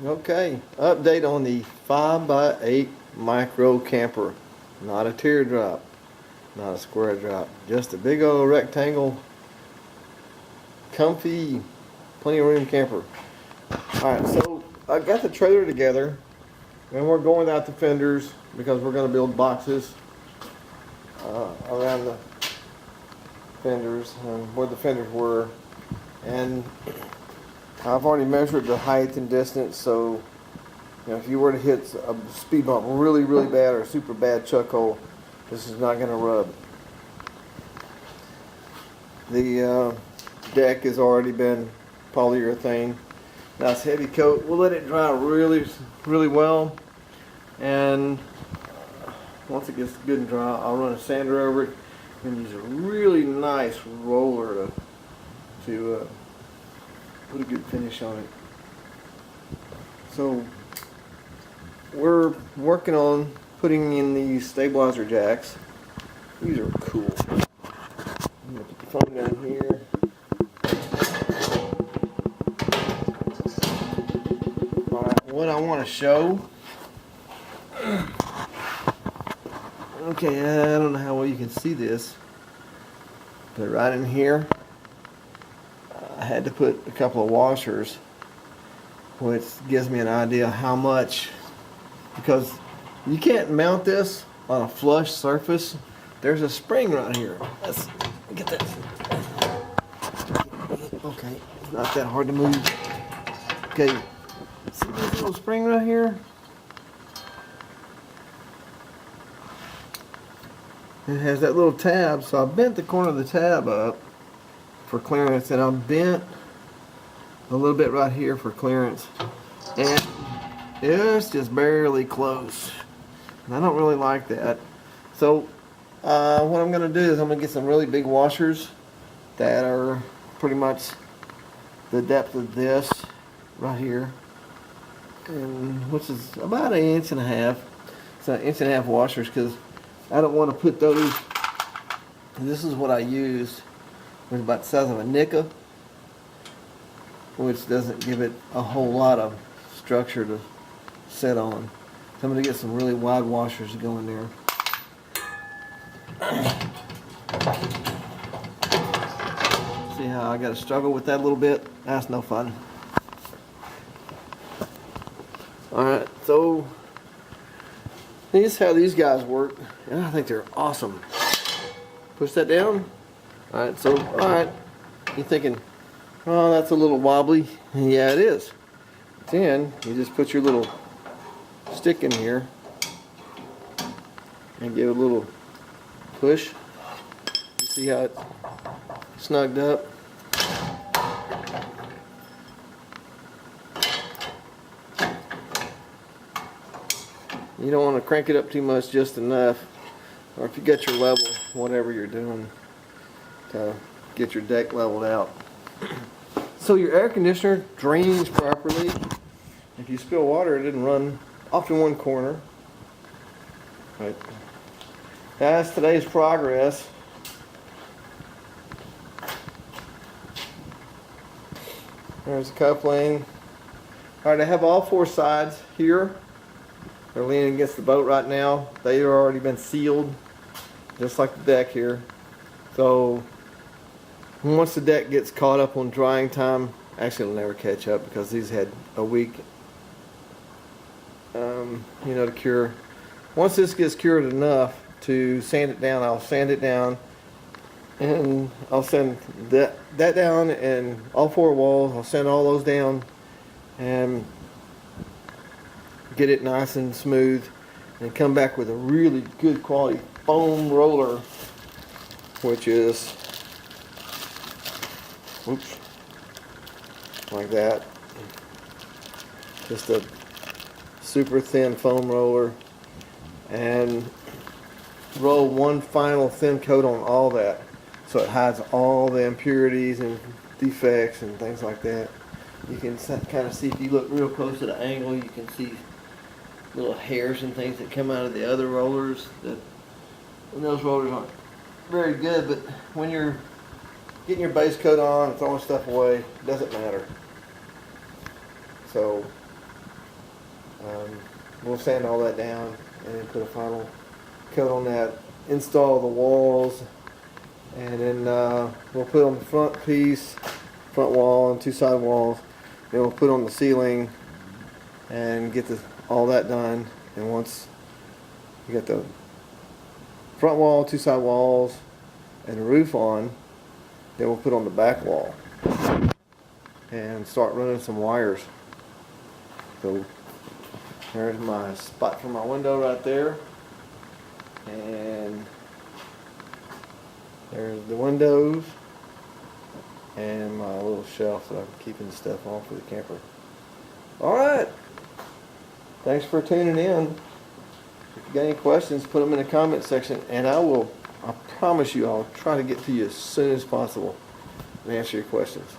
Okay, update on the 5x8 micro camper. Not a teardrop, not a square drop, just a big old rectangle, comfy, plenty of room camper. Alright, so I got the trailer together and we're going out the fenders because we're going to build boxes around the fenders, where the fenders were. And I've already measured the height and distance, so if you were to hit a speed bump really, really bad or a super bad chuck hole, this is not going to rub. The deck has already been polyurethane. Nice heavy coat. We'll let it dry really, really well, and once it gets good and dry, I'll run a sander over it and use a really nice roller to put a good finish on it. So we're working on putting in these stabilizer jacks. These are cool. I'm gonna put the phone down here. Alright, what I want to show. Okay, I don't know how well you can see this, but right in here, I had to put a couple of washers, which gives me an idea how much, because you can't mount this on a flush surface. There's a spring right here. Let's get that. Okay, it's not that hard to move. Okay, see this little spring right here? It has that little tab, so I bent the corner of the tab up for clearance, and I bent a little bit right here for clearance, and it's just barely close, and I don't really like that. So what I'm going to do is I'm going to get some really big washers that are pretty much the depth of this right here, and which is about 1.5 inches. It's an 1.5 inch washers, because I don't want to put those. This is what I used. It's about the size of a nickel, which doesn't give it a whole lot of structure to sit on. So I'm going to get some really wide washers to go in there. See how I got to struggle with that a little bit? That's no fun. Alright, so this is how these guys work, and I think they're awesome. Push that down. Alright, so, alright, you're thinking, oh, that's a little wobbly. Yeah, it is. Then you just put your little stick in here and give it a little push. You see how it's snugged up? You don't want to crank it up too much, just enough. Or if you got your level, whatever you're doing, to get your deck leveled out. So your air conditioner drains properly. If you spill water, it didn't run off in one corner. Right. That's today's progress. There's the coupling. Alright, I have all 4 sides here. They're leaning against the boat right now. They've already been sealed, just like the deck here. So once the deck gets caught up on drying time, actually it'll never catch up because these had a week, to cure. Once this gets cured enough to sand it down, I'll sand it down, and I'll sand that down, and all 4 walls, I'll sand all those down, and get it nice and smooth, and come back with a really good quality foam roller, which is, oops, like that. Just a super thin foam roller, and roll one final thin coat on all that, so it hides all the impurities and defects and things like that. You can kind of see, if you look real close at the angle, you can see little hairs and things that come out of the other rollers. And those rollers aren't very good, but when you're getting your base coat on and throwing stuff away, it doesn't matter. So We'll sand all that down and then put a final coat on that, install the walls, and then we'll put on the front piece, front wall and 2 side walls. Then we'll put on the ceiling and get all that done. And once you get the front wall, 2 side walls, and the roof on, then we'll put on the back wall and start running some wires. So there's my spot for my window right there, and there's the windows and my little shelf that I'm keeping stuff on for the camper. Alright, thanks for tuning in. If you got any questions, put them in the comment section, and I promise you I'll try to get to you as soon as possible and answer your questions.